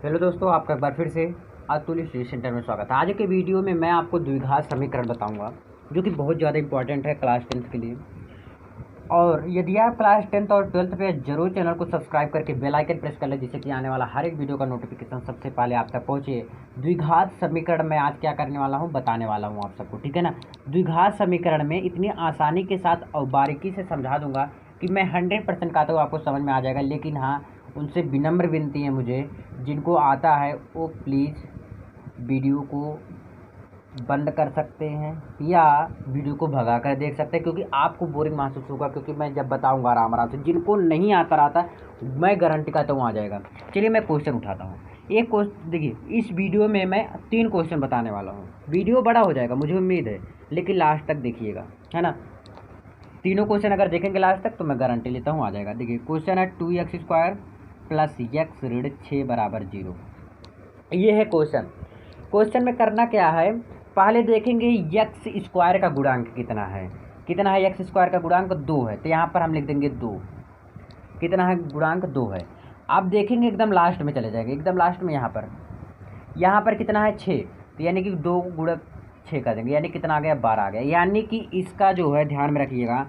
Hello दोस्तों, आपका एक बार फिर से अतुल स्टडी सेंटर में स्वागत है। आज के वीडियो में मैं आपको द्विघात समीकरण बताऊंगा जो कि बहुत ज़्यादा इंपॉर्टेंट है क्लास 10th के लिए। और यदि आप क्लास 10th और 12th पे जरूर चैनल को सब्सक्राइब करके बेल आइकन प्रेस कर लें, जिससे कि आने वाला हर एक वीडियो का नोटिफिकेशन सबसे पहले आप तक पहुँचे। द्विघात समीकरण में आज क्या करने वाला हूँ बताने वाला हूँ आप सबको, ठीक है ना। द्विघात समीकरण में इतनी आसानी के साथ और बारीकी से समझा दूंगा कि मैं 100% कहता हूँ आपको समझ में आ जाएगा। लेकिन हाँ, उनसे विनम्र विनती है मुझे, जिनको आता है वो प्लीज़ वीडियो को बंद कर सकते हैं या वीडियो को भगा कर देख सकते हैं, क्योंकि आपको बोरिंग महसूस होगा। क्योंकि मैं जब बताऊंगा आराम आराम से, जिनको नहीं आता रहता मैं गारंटी कहता हूँ आ जाएगा। चलिए मैं क्वेश्चन उठाता हूँ। एक क्वेश्चन देखिए, इस वीडियो में मैं 3 क्वेश्चन बताने वाला हूँ। वीडियो बड़ा हो जाएगा मुझे उम्मीद है, लेकिन लास्ट तक देखिएगा, है ना। तीनों क्वेश्चन अगर देखेंगे लास्ट तक तो मैं गारंटी लेता हूँ आ जाएगा। देखिए क्वेश्चन है 2x² प्लस x ऋण 6 बराबर 0। ये है क्वेश्चन। क्वेश्चन में करना क्या है, पहले देखेंगे x² का गुणांक कितना है। कितना है x² का गुणांक 2 है, तो यहाँ पर हम लिख देंगे 2। कितना है गुणांक 2 है। अब देखेंगे एकदम लास्ट में चले जाएंगे, एकदम लास्ट में यहाँ पर कितना है 6, तो यानी कि 2 गुणक 6 कर देंगे, यानी कितना आ गया 12 आ गया। यानी कि इसका जो है ध्यान में रखिएगा,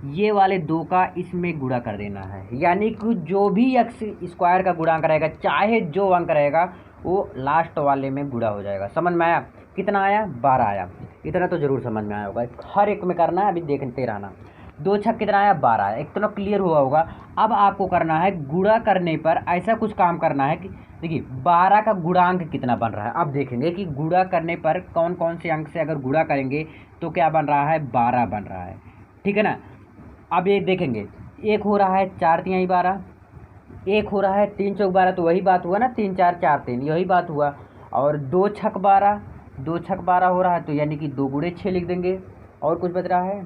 ये वाले 2 का इसमें गुणा कर देना है। यानी कि जो भी x² का गुणांक रहेगा, चाहे जो अंक रहेगा, वो लास्ट वाले में गुणा हो जाएगा। समझ में आया? कितना आया 12 आया। इतना तो ज़रूर समझ में आया होगा, हर एक में करना है, अभी देखते रहना। 2 छक कितना आया 12 आया, इतना क्लियर हुआ होगा। अब आपको करना है गुणा करने पर ऐसा कुछ काम करना है कि देखिए 12 का गुणांक कितना बन रहा है। अब देखेंगे कि गुणा करने पर कौन कौन से अंक से अगर गुणा करेंगे तो क्या बन रहा है 12 बन रहा है, ठीक है ना। अब ये देखेंगे, एक हो रहा है 4 तिहाई 12, एक हो रहा है 3 चौक 12, तो वही बात हुआ ना, 3 4 4 3, यही बात हुआ। और 2 छक 12, 2 छक 12 हो रहा है, तो यानी कि 2 गुणे 6 लिख देंगे। और कुछ बच रहा है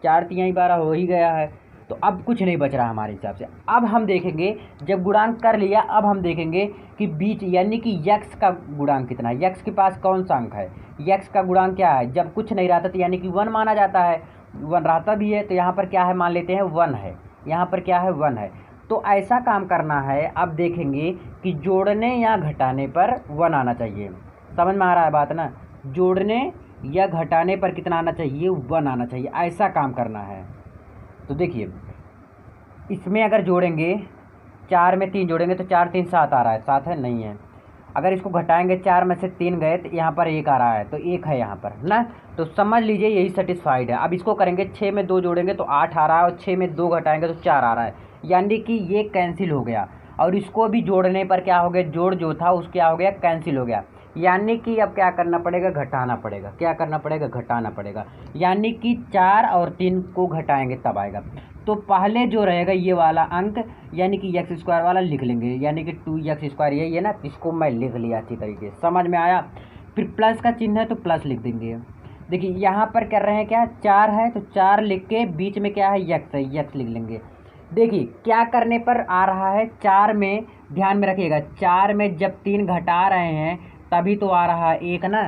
4 तिहाई 12 हो ही गया है, तो अब कुछ नहीं बच रहा हमारे हिसाब से। अब हम देखेंगे, जब गुणांक कर लिया, अब हम देखेंगे कि बीच यानी कि x का गुणांक कितना है। x के पास कौन सा अंक है, x का गुणांक क्या है। जब कुछ नहीं रहता तो यानी कि 1 माना जाता है, 1 रहता भी है, तो यहाँ पर क्या है मान लेते हैं 1 है, यहाँ पर क्या है 1 है। तो ऐसा काम करना है। अब देखेंगे कि जोड़ने या घटाने पर 1 आना चाहिए। समझ में आ रहा है बात ना, जोड़ने या घटाने पर कितना आना चाहिए 1 आना चाहिए, ऐसा काम करना है। तो देखिए इसमें अगर जोड़ेंगे 4 में 3 जोड़ेंगे तो 4 3 7 आ रहा है, 7 है नहीं है। अगर इसको घटाएंगे 4 में से 3 गए तो यहाँ पर 1 आ रहा है, तो 1 है यहाँ पर ना, तो समझ लीजिए यही सेटिस्फाइड है। अब इसको करेंगे 6 में 2 जोड़ेंगे तो 8 आ रहा है, और 6 में 2 घटाएंगे तो 4 आ रहा है, यानी कि ये कैंसिल हो गया। और इसको भी जोड़ने पर क्या हो गया, जोड़ जो था उसको क्या हो गया कैंसिल हो गया। यानी कि अब क्या करना पड़ेगा, घटाना पड़ेगा। क्या करना पड़ेगा, घटाना पड़ेगा। यानी कि 4 और 3 को घटाएंगे तब आएगा। तो पहले जो रहेगा ये वाला अंक, यानी कि x² वाला लिख लेंगे, यानी कि 2x², यही है ना, इसको मैं लिख लिया अच्छी तरीके से, समझ में आया। फिर प्लस का चिन्ह है तो प्लस लिख देंगे। देखिए यहाँ पर कर रहे हैं क्या, 4 है तो 4 लिख के बीच में क्या है x है, x लिख लेंगे। देखिए क्या करने पर आ रहा है 4 में, ध्यान में रखिएगा, 4 में जब 3 घटा रहे हैं तभी तो आ रहा है 1 ना,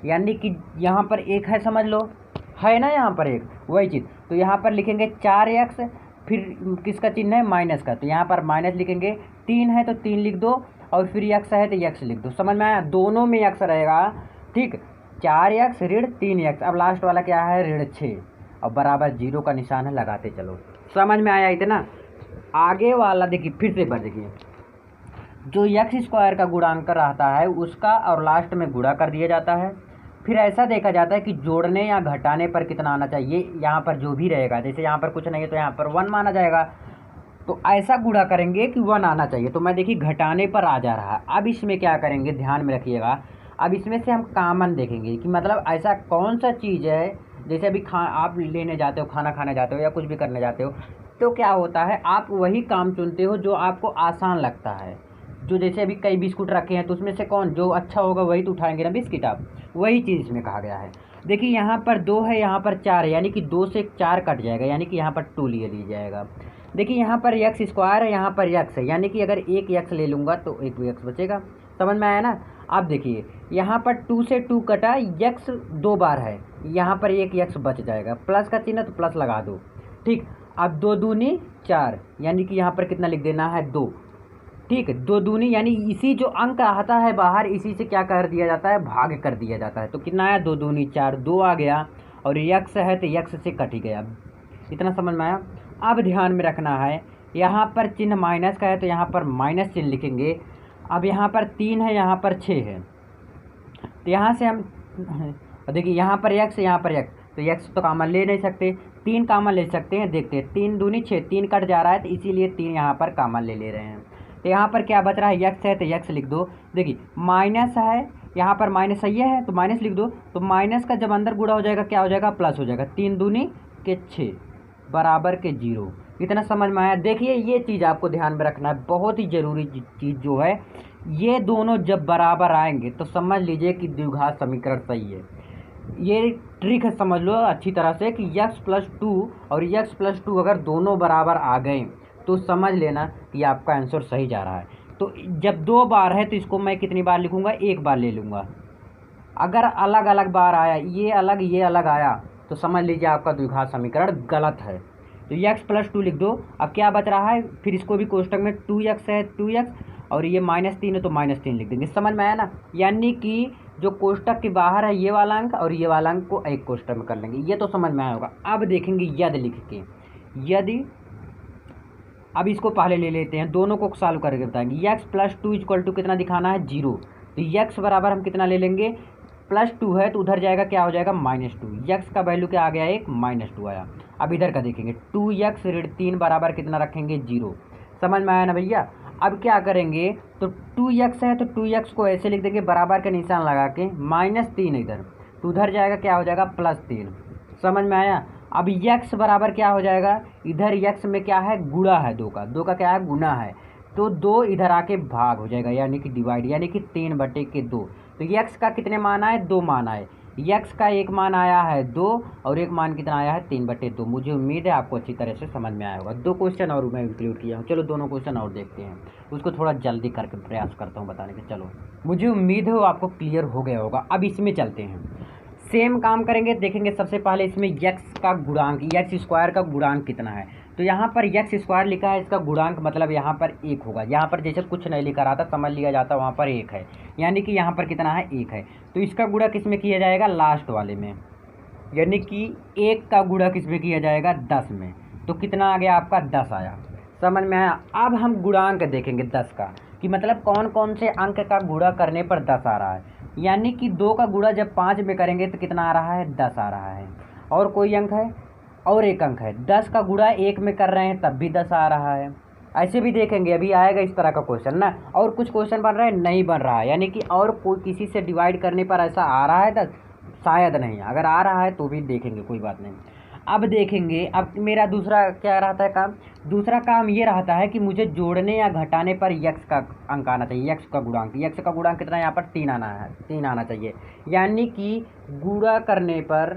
यानी कि यहाँ पर 1 है, समझ लो है ना, यहाँ पर 1 वही चीज़। तो यहाँ पर लिखेंगे 4x, फिर किसका चिन्ह है माइनस का, तो यहाँ पर माइनस लिखेंगे। 3 है तो 3 लिख दो, और फिर x है तो x लिख दो। समझ में आया, दोनों में x रहेगा, ठीक। 4x ऋण 3x, अब लास्ट वाला क्या है ऋण 6, और बराबर 0 का निशान है, लगाते चलो। समझ में आया इतना। आगे वाला देखिए फिर से पर देखिए, जो x² का गुणांक रहता है उसका और लास्ट में गुणा कर दिया जाता है। फिर ऐसा देखा जाता है कि जोड़ने या घटाने पर कितना आना चाहिए, यहाँ पर जो भी रहेगा, जैसे यहाँ पर कुछ नहीं है तो यहाँ पर 1 माना जाएगा, तो ऐसा गुणा करेंगे कि 1 आना चाहिए। तो मैं देखिए घटाने पर आ जा रहा है। अब इसमें क्या करेंगे, ध्यान में रखिएगा, अब इसमें से हम कॉमन देखेंगे कि मतलब ऐसा कौन सा चीज़ है। जैसे अभी आप लेने जाते हो, खाना खाने जाते हो या कुछ भी करने जाते हो, तो क्या होता है आप वही काम चुनते हो जो आपको आसान लगता है। जो जैसे अभी कई बिस्कुट रखे हैं तो उसमें से कौन जो अच्छा होगा वही तो उठाएंगे ना बिस्किट आप, वही चीज़ इसमें कहा गया है। देखिए यहाँ पर 2 है, यहाँ पर 4 है, यानी कि 2 से 4 कट जाएगा, यानी कि यहाँ पर 2 लिया जाएगा। देखिए यहाँ पर x² है, यहाँ पर x है, यानी कि अगर एक x ले लूँगा तो एक x बचेगा। समझ में आया ना। अब देखिए यहाँ पर 2 से 2 कटा, x 2 बार है, यहाँ पर एक x बच जाएगा, प्लस का चिन्ह तो प्लस लगा दो, ठीक। अब 2 दूनी 4, यानी कि यहाँ पर कितना लिख देना है 2, ठीक है, 2 दूनी यानी इसी जो अंक आता है बाहर, इसी से क्या कर दिया जाता है, भाग कर दिया जाता है। तो कितना आया, 2 दूनी 4, 2 आ गया, और यक्स है तो यक्स से कट ही गया। इतना समझ में आया। अब ध्यान में रखना है, यहाँ पर चिन्ह माइनस का है तो यहाँ पर माइनस चिन्ह लिखेंगे। अब यहाँ पर 3 है, यहाँ पर 6 है, तो यहाँ से हम देखिए यहाँ पर यक्स, यहाँ पर यक्स, तो यक्स तो कॉमन ले नहीं सकते, 3 कॉमन ले सकते हैं। देखते हैं, 3 दूनी 6, 3 कट जा रहा है तो इसीलिए 3 यहाँ पर कॉमन ले रहे हैं। तो यहाँ पर क्या बच रहा है, यक्स है तो यक्स लिख दो। देखिए माइनस है, यहाँ पर माइनस सही है तो माइनस लिख दो। तो माइनस का जब अंदर गुणा हो जाएगा क्या हो जाएगा, प्लस हो जाएगा। 3 दूनी के 6 बराबर के 0। इतना समझ में आया। देखिए ये चीज़ आपको ध्यान में रखना है, बहुत ही ज़रूरी चीज़ जो है, ये दोनों जब बराबर आएंगे तो समझ लीजिए कि द्विघात समीकरण सही है। ये ट्रिक है, समझ लो अच्छी तरह से कि x+2 और x+2 अगर दोनों बराबर आ गए तो समझ लेना कि आपका आंसर सही जा रहा है। तो जब 2 बार है तो इसको मैं कितनी बार लिखूंगा, 1 बार ले लूँगा। अगर अलग अलग बार आया, ये अलग आया, तो समझ लीजिए आपका द्विघात समीकरण गलत है। तो x+2 लिख दो। अब क्या बच रहा है, फिर इसको भी कोष्टक में 2x है 2x, और ये -3 है तो -3 लिख देंगे। समझ में आया ना। यानी कि जो कोष्टक के बाहर है ये वाला अंक और ये वाला अंक को एक कोष्टक में कर लेंगे। ये तो समझ में आया होगा। अब देखेंगे यदि लिख के, यदि अब इसको पहले ले लेते हैं, दोनों को सॉल्व करके बताएंगे। x+2 = कितना दिखाना है, 0। तो x बराबर हम कितना ले लेंगे, +2 है तो उधर जाएगा क्या हो जाएगा, -2। x का वैल्यू क्या आ गया, 1, -2 आया। अब इधर का देखेंगे, 2x ऋण 3 बराबर कितना रखेंगे, 0। समझ में आया ना भैया। अब क्या करेंगे, तो 2x है तो 2x को ऐसे लिख देंगे, बराबर का निशान लगा के, -3 इधर, तो उधर जाएगा क्या हो जाएगा, +3। समझ में आया। अब x बराबर क्या हो जाएगा, इधर x में क्या है, गुणा है, 2 का क्या है, गुना है, तो 2 इधर आके भाग हो जाएगा, यानी कि डिवाइड, यानी कि 3/2। तो x का कितने मान आए, 2 मान आए। x का एक मान आया है 2 और एक मान कितना आया है, 3/2। मुझे उम्मीद है आपको अच्छी तरह से समझ में आया होगा। 2 क्वेश्चन और मैं इंक्लूड किया हूँ। चलो दोनों क्वेश्चन और देखते हैं, उसको थोड़ा जल्दी करके प्रयास करता हूँ बताने का। चलो मुझे उम्मीद है आपको क्लियर हो गया होगा। अब इसमें चलते हैं, सेम काम करेंगे। देखेंगे सबसे पहले इसमें x का गुणांक, x² का गुणांक कितना है। तो यहाँ पर x² लिखा है, इसका गुणांक मतलब यहाँ पर 1 होगा। यहाँ पर जैसे कुछ नहीं लिखा रहा था, समझ लिया जाता, वहाँ पर 1 है, यानी कि यहाँ पर कितना है, 1 है। तो इसका गुणा किस में किया जाएगा, लास्ट वाले में, यानी कि 1 का गुणा किस में किया जाएगा, 10 में। तो कितना आ गया आपका, 10 आया। समझ में आया। अब हम गुणांक देखेंगे 10 का, कि मतलब कौन कौन से अंक का गुणा करने पर 10 आ रहा है। यानी कि 2 का गुणा जब 5 में करेंगे तो कितना आ रहा है, 10 आ रहा है। और कोई अंक है, और एक अंक है, 10 का गुणा 1 में कर रहे हैं तब भी 10 आ रहा है। ऐसे भी देखेंगे, अभी आएगा इस तरह का क्वेश्चन ना। और कुछ क्वेश्चन बन रहा है, नहीं बन रहा है, यानी कि और कोई किसी से डिवाइड करने पर ऐसा आ रहा है 10, शायद नहीं। अगर आ रहा है तो भी देखेंगे, कोई बात नहीं। अब देखेंगे, अब मेरा दूसरा क्या रहता है काम, दूसरा काम ये रहता है कि मुझे जोड़ने या घटाने पर x का अंक आना चाहिए, x का गुणांक। x का गुणांक कितना, यहाँ पर 3 आना है, 3 आना चाहिए। यानी कि गुणा करने पर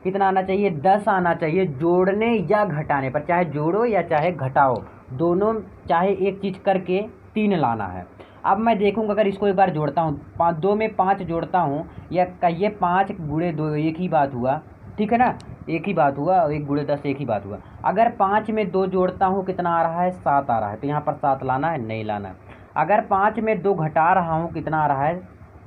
कितना आना चाहिए, 10 आना चाहिए। जोड़ने या घटाने पर, चाहे जोड़ो या चाहे घटाओ, दोनों चाहे एक चीज़ करके 3 लाना है। अब मैं देखूंगा, अगर इसको एक बार जोड़ता हूँ, 2 में 5 जोड़ता हूँ, या कहिए 5 × 2, एक ही बात हुआ, ठीक है ना, एक ही बात हुआ, 1 × 10 एक ही बात हुआ। अगर 5 में 2 जोड़ता हूँ, कितना आ रहा है, 7 आ रहा है। तो यहाँ पर 7 लाना है, नहीं लाना। अगर 5 में 2 घटा रहा हूँ, कितना आ रहा है,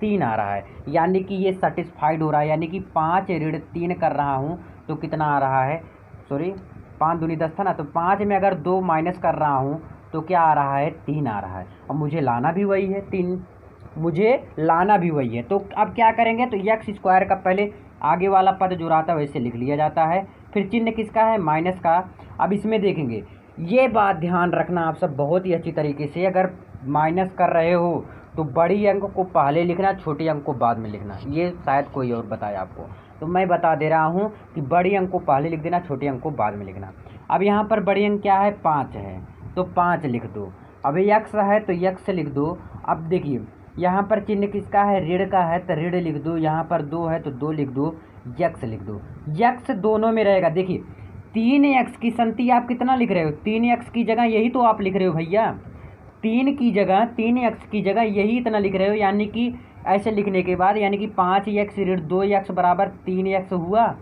3 आ रहा है। यानी कि ये सेटिस्फाइड हो रहा है, यानी कि 5 ऋण 3 कर रहा हूँ तो कितना आ रहा है, सॉरी 5 दूनी 10 था ना, तो 5 में अगर 2 माइनस कर रहा हूँ तो क्या आ रहा है, 3 आ रहा है। और मुझे लाना भी वही है, 3 मुझे लाना भी वही है। तो अब क्या करेंगे, तो x² का पहले आगे वाला पद जो रहता है वैसे लिख लिया जाता है, फिर चिन्ह किसका है, माइनस का। अब इसमें देखेंगे, ये बात ध्यान रखना आप सब बहुत ही अच्छी तरीके से, अगर माइनस कर रहे हो तो बड़ी अंक को पहले लिखना, छोटे अंक को बाद में लिखना। ये शायद कोई और बताए आपको, तो मैं बता दे रहा हूँ कि बड़ी अंक को पहले लिख देना, छोटे अंक को बाद में लिखना। अब यहाँ पर बड़ी अंक क्या है, 5 है, तो 5 लिख दो। अब x है तो x लिख दो। अब देखिए यहाँ पर चिन्ह किसका है, ऋण का है, तो ऋण लिख दो। यहाँ पर 2 है तो 2 लिख दो, x लिख दो। x दोनों में रहेगा। देखिए 3x की संति आप कितना लिख रहे हो, 3x की जगह यही तो आप लिख रहे हो भैया, 3x की जगह यही इतना लिख रहे हो। यानी कि ऐसे लिखने के बाद, यानी कि 5x ऋण 2x बराबर 3x हुआ,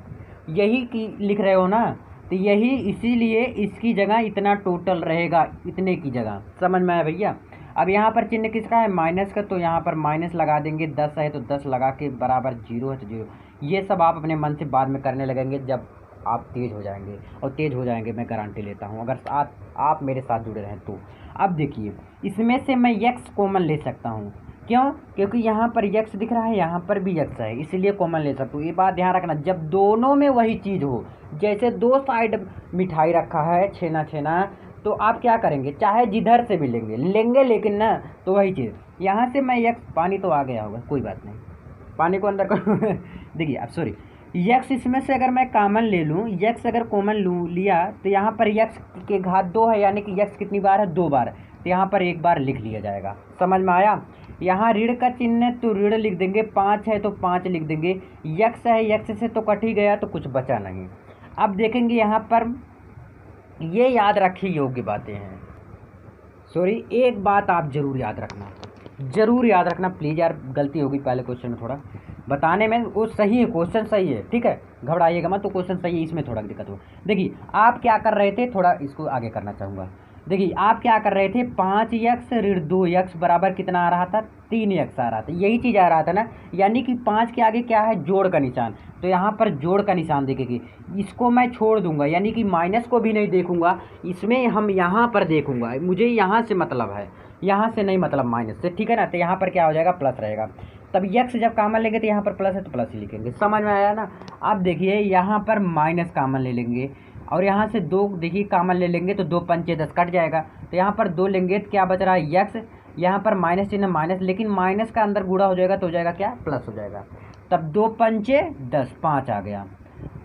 यही की लिख रहे हो ना, तो यही, इसीलिए इसकी जगह इतना टोटल रहेगा, इतने की जगह। समझ में आया भैया। अब यहाँ पर चिन्ह किसका है, माइनस का, तो यहाँ पर माइनस लगा देंगे। 10 है तो 10 लगा के बराबर 0 है तो 0। ये सब आप अपने मन से बाद में करने लगेंगे जब आप तेज़ हो जाएंगे, और तेज़ हो जाएंगे मैं गारंटी लेता हूँ, अगर आप मेरे साथ जुड़े रहें तो। अब देखिए, इसमें से मैं यक्स कॉमन ले सकता हूँ। क्यों? क्योंकि यहाँ पर यक्स दिख रहा है, यहाँ पर भी यक्स है, इसलिए कॉमन ले सकता हूँ। ये बात ध्यान रखना, जब दोनों में वही चीज़ हो, जैसे दो साइड मिठाई रखा है, छेना छेना, तो आप क्या करेंगे, चाहे जिधर से भी लेंगे लेकिन ना, तो वही चीज़। यहाँ से मैं यक्स, पानी तो आ गया होगा, कोई बात नहीं, पानी को अंदर कर देखिए अब सॉरी, यक्स इसमें से अगर मैं कॉमन ले लूँ, यक्स अगर कॉमन लिया तो यहाँ पर यक्स के घात 2 है, यानी कि यक्स कितनी बार है, 2 बार, तो यहाँ पर 1 बार लिख लिया जाएगा। समझ में आया? यहाँ ऋण का चिन्ह है तो ऋण लिख देंगे, 5 है तो 5 लिख देंगे, यक्स है, यक्स से तो कट ही गया तो कुछ बचा नहीं। अब देखेंगे यहाँ पर, ये याद रखिए योग्य बातें हैं। सॉरी, एक बात आप ज़रूर याद रखना, ज़रूर याद रखना प्लीज़ यार, गलती होगी पहले क्वेश्चन में थोड़ा बताने में, वो सही है, क्वेश्चन सही है, ठीक है, घबराइएगा मत, तो क्वेश्चन सही है, इसमें थोड़ा दिक्कत हो। देखिए आप क्या कर रहे थे, थोड़ा इसको आगे करना चाहूँगा। देखिए आप क्या कर रहे थे, 5 यक्स ऋण 2 यक्स बराबर कितना आ रहा था, 3 यक्स आ रहा था, यही चीज़ आ रहा था ना, यानी कि 5 के आगे क्या है, जोड़ का निशान, तो यहाँ पर जोड़ का निशान देखेगी, इसको मैं छोड़ दूंगा, यानी कि माइनस को भी नहीं देखूंगा, इसमें हम यहाँ पर देखूंगा, मुझे यहाँ से मतलब है, यहाँ से नहीं मतलब माइनस से, ठीक है ना, तो यहाँ पर क्या हो जाएगा, प्लस रहेगा। तब यक्स जब कॉमन लेंगे तो यहाँ पर प्लस है तो प्लस ही लिखेंगे। समझ में आया ना? अब देखिए यहाँ पर माइनस कॉमन ले लेंगे, और यहाँ से 2 देखिए कॉमन ले लेंगे तो 2 पंचे 10 कट जाएगा, तो यहाँ पर 2 लेंगे तो क्या बच रहा है, यक्स, यहाँ पर माइनस चिन्ह माइनस, लेकिन माइनस का अंदर गुणा हो जाएगा तो हो जाएगा क्या, प्लस हो जाएगा। तब 2 पंचे 10, 5 आ गया,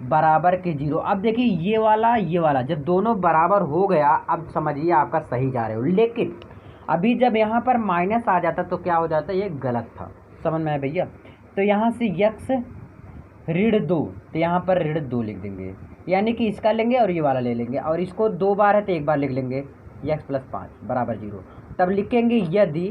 बराबर के 0। अब देखिए ये वाला जब दोनों बराबर हो गया, अब समझिए आपका सही जा रहे हो, लेकिन अभी जब यहाँ पर माइनस आ जाता तो क्या हो जाता, ये गलत था। समझ में आया भैया? तो यहाँ से यक्स ऋण 2, तो यहाँ पर ऋण 2 लिख देंगे, यानी कि इसका लेंगे और ये वाला ले लेंगे, और इसको 2 बार है तो 1 बार लिख लेंगे, यक्स प्लस 5 बराबर 0। तब लिखेंगे यदि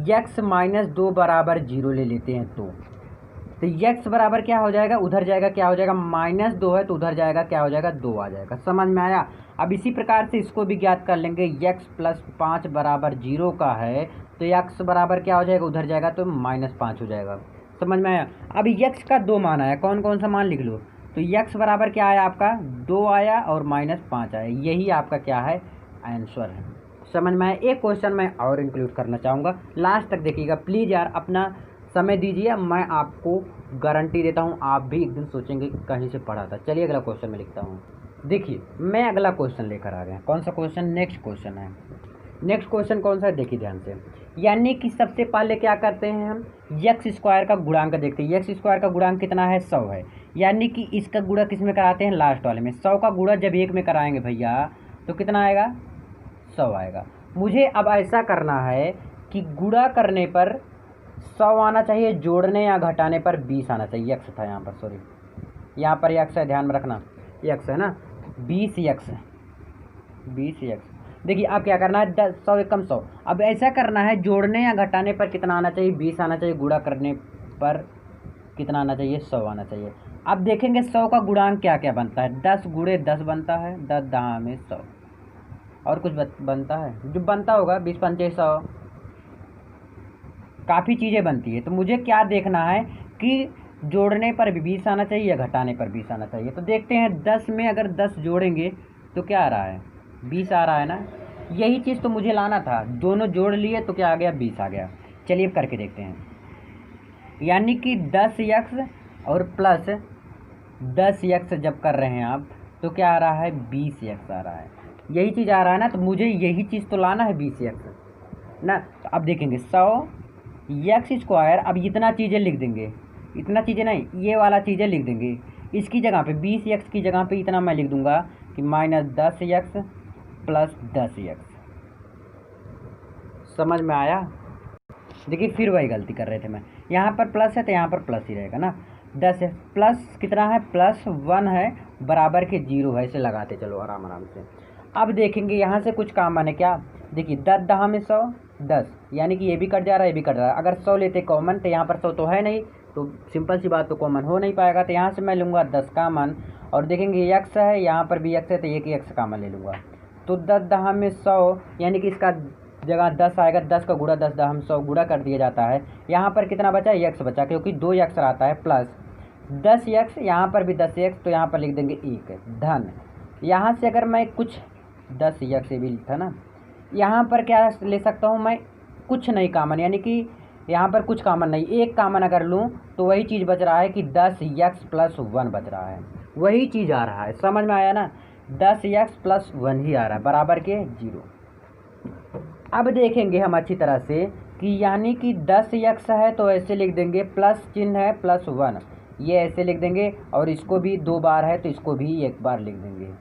यक्स माइनस 2 बराबर 0 ले लेते हैं तो यक्स बराबर क्या हो जाएगा, उधर जाएगा, क्या हो जाएगा, माइनस 2 है तो उधर जाएगा, क्या हो जाएगा, 2 आ जाएगा। समझ में आया? अब इसी प्रकार से इसको भी ज्ञात कर लेंगे, यक्स प्लस 5 बराबर 0 का है तो यक्स बराबर क्या हो जाएगा, उधर जाएगा तो -5 हो जाएगा। समझ में आया? अब यक्स का 2 मान आया, कौन कौन सा मान लिख लो, तो यक्स बराबर क्या आया आपका, 2 आया और -5 आया, यही आपका क्या है, आंसर है। समझ में आया? एक क्वेश्चन मैं और इंक्लूड करना चाहूँगा, लास्ट तक देखिएगा प्लीज़ यार, अपना समय दीजिए, मैं आपको गारंटी देता हूँ आप भी एक दिन सोचेंगे कहीं से पढ़ा था। चलिए अगला क्वेश्चन मैं लिखता हूँ। देखिए मैं अगला क्वेश्चन लेकर आ गया, कौन सा क्वेश्चन, नेक्स्ट क्वेश्चन है। नेक्स्ट क्वेश्चन कौन सा है, देखिए ध्यान से, यानी कि सबसे पहले क्या करते हैं हम, यक्स स्क्वायर का गुणांक देखते हैं। यक्स स्क्वायर का गुणांक कितना है, 100 है, यानी कि इसका गुणा किस में कराते हैं, लास्ट वाले में। 100 का गुणा जब 1 में कराएंगे भैया तो कितना आएगा, 100 आएगा। मुझे अब ऐसा करना है कि गुणा करने पर 100 आना चाहिए, जोड़ने या घटाने पर 20 आना चाहिए। यक्स था यहाँ पर, सॉरी यहाँ पर यक्स है, ध्यान में रखना, यक्स है ना, 20 यक्स है, 20 यक्स। देखिए अब क्या करना है, 100 एकम 100, अब ऐसा करना है, जोड़ने या घटाने पर कितना आना चाहिए, 20 आना चाहिए, गुणा करने पर कितना आना चाहिए, 100 आना चाहिए। अब देखेंगे 100 का गुणांक क्या क्या बनता है, 10 गुणे 10 बनता है, 10 10 में 100, और कुछ बनता है जो बनता होगा, 20 पंचे 100, काफ़ी चीज़ें बनती है। तो मुझे क्या देखना है कि जोड़ने पर भी 20 आना चाहिए या घटाने पर 20 आना चाहिए। तो देखते हैं 10 में अगर 10 जोड़ेंगे तो क्या आ रहा है, 20 आ रहा है ना, यही चीज़ तो मुझे लाना था, दोनों जोड़ लिए तो क्या आ गया, 20 आ गया। चलिए अब करके देखते हैं, यानी कि 10 यक्स और प्लस 10 यक्स जब कर रहे हैं आप तो क्या आ रहा है, 20 यक्स आ रहा है, यही चीज़ आ रहा है ना, तो मुझे यही चीज़ तो लाना है, 20 यक्स ना। तो अब देखेंगे 100 यक्स स्क्वायर, अब इतना चीज़ें लिख देंगे, इतना चीज़ें नहीं, ये वाला चीज़ें लिख देंगे, इसकी जगह पे 20 यक्स की जगह पे इतना मैं लिख दूंगा कि -10 यक्स प्लस 10 यक्स। समझ में आया? देखिए फिर वही गलती कर रहे थे मैं, यहाँ पर प्लस है तो यहाँ पर प्लस ही रहेगा ना, 10 है प्लस कितना है, +1 है, बराबर के 0 है, इसे लगाते चलो आराम आराम से। अब देखेंगे यहाँ से कुछ काम आने क्या, देखिए 10 10 में 100, 10, यानी कि ये भी कट जा रहा है, ये भी कट रहा है। अगर 100 लेते कॉमन तो यहाँ पर 100 तो है नहीं, तो सिंपल सी बात, तो कॉमन हो नहीं पाएगा, तो यहाँ से मैं लूँगा 10 कॉमन, और देखेंगे यक्स है, यहाँ पर भी यक्स है तो एक यक्स कॉमन ले लूँगा, तो 10 10 में 100, यानी कि इसका जगह 10 आएगा, 10 का गुणा 10 हम 100 गुणा कर दिया जाता है। यहाँ पर कितना बचा, x बचा, क्योंकि 2x रहता है, प्लस 10x, यहाँ पर भी 10x, तो यहाँ पर लिख देंगे 1 धन। यहाँ से अगर मैं कुछ 10x से भी था ना, यहाँ पर क्या ले सकता हूँ मैं, कुछ नहीं कॉमन, यानी कि यहाँ पर कुछ कॉमन नहीं, एक कॉमन अगर लूँ तो वही चीज़ बच रहा है कि 10x + 1 बच रहा है, वही चीज़ आ रहा है। समझ में आया ना, 10x + 1 ही आ रहा है बराबर के 0। अब देखेंगे हम अच्छी तरह से कि यानी कि 10x है तो ऐसे लिख देंगे, प्लस चिन्ह है +1, ये ऐसे लिख देंगे, और इसको भी 2 बार है तो इसको भी 1 बार लिख देंगे।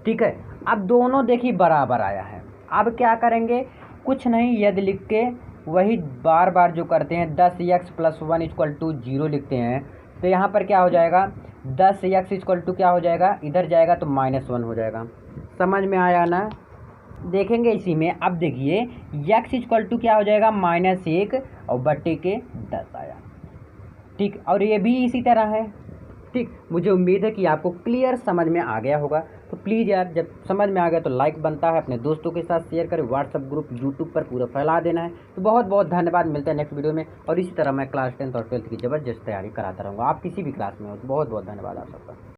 ठीक है, अब दोनों देखिए बराबर आया है। अब क्या करेंगे, कुछ नहीं, यदि लिख के वही बार बार जो करते हैं, 10x + 1 = 0 लिखते हैं, तो यहाँ पर क्या हो जाएगा, 10x = क्या हो जाएगा, इधर जाएगा तो -1 हो जाएगा। समझ में आया ना, देखेंगे इसी में। अब देखिए x = क्या हो जाएगा, -1 और बट्टे के 10 आया। ठीक, और ये भी इसी तरह है। ठीक, मुझे उम्मीद है कि आपको क्लियर समझ में आ गया होगा। तो प्लीज़ यार, जब समझ में आ गया तो लाइक बनता है, अपने दोस्तों के साथ शेयर करें, व्हाट्सअप ग्रुप यूट्यूब पर पूरा फैला देना है। तो बहुत बहुत धन्यवाद, मिलते हैं नेक्स्ट वीडियो में। और इसी तरह मैं क्लास 10th और 12th की ज़बरदस्त तैयारी कराता रहूँगा। आप किसी भी क्लास में हो तो बहुत बहुत धन्यवाद आप सबका।